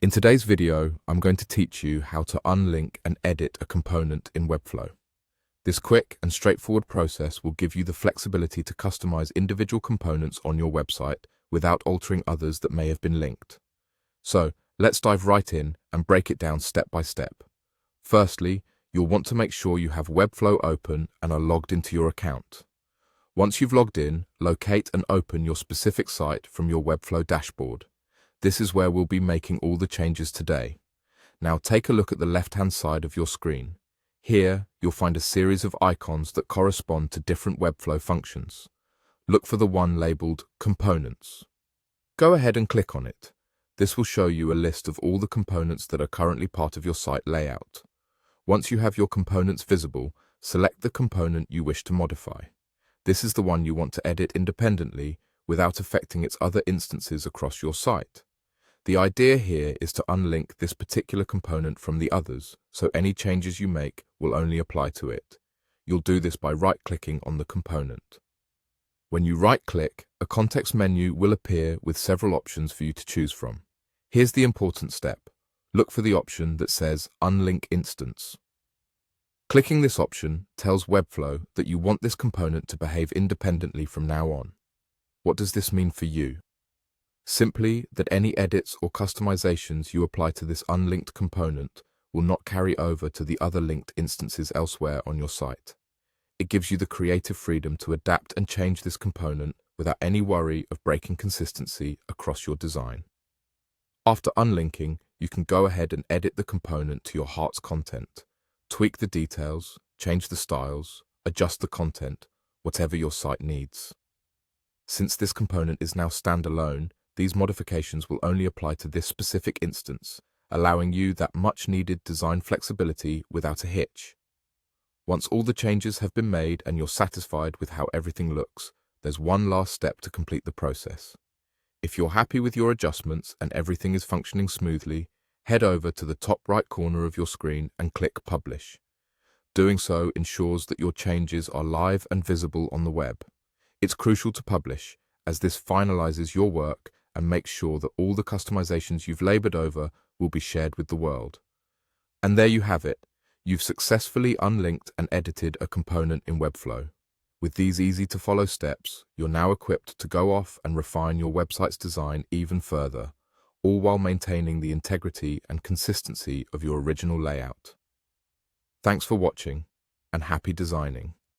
In today's video, I'm going to teach you how to unlink and edit a component in Webflow. This quick and straightforward process will give you the flexibility to customize individual components on your website without altering others that may have been linked. So, let's dive right in and break it down step by step. Firstly, you'll want to make sure you have Webflow open and are logged into your account. Once you've logged in, locate and open your specific site from your Webflow dashboard. This is where we'll be making all the changes today. Now take a look at the left-hand side of your screen. Here, you'll find a series of icons that correspond to different Webflow functions. Look for the one labeled Components. Go ahead and click on it. This will show you a list of all the components that are currently part of your site layout. Once you have your components visible, select the component you wish to modify. This is the one you want to edit independently without affecting its other instances across your site. The idea here is to unlink this particular component from the others, so any changes you make will only apply to it. You'll do this by right-clicking on the component. When you right-click, a context menu will appear with several options for you to choose from. Here's the important step. Look for the option that says Unlink Instance. Clicking this option tells Webflow that you want this component to behave independently from now on. What does this mean for you? Simply that any edits or customizations you apply to this unlinked component will not carry over to the other linked instances elsewhere on your site. It gives you the creative freedom to adapt and change this component without any worry of breaking consistency across your design. After unlinking, you can go ahead and edit the component to your heart's content. Tweak the details, change the styles, adjust the content, whatever your site needs. Since this component is now standalone, these modifications will only apply to this specific instance, allowing you that much-needed design flexibility without a hitch. Once all the changes have been made and you're satisfied with how everything looks, there's one last step to complete the process. If you're happy with your adjustments and everything is functioning smoothly, head over to the top right corner of your screen and click Publish. Doing so ensures that your changes are live and visible on the web. It's crucial to publish, as this finalizes your work and makes sure that all the customizations you've labored over will be shared with the world. And there you have it. You've successfully unlinked and edited a component in Webflow. With these easy-to-follow steps, you're now equipped to go off and refine your website's design even further, all while maintaining the integrity and consistency of your original layout. Thanks for watching, and happy designing.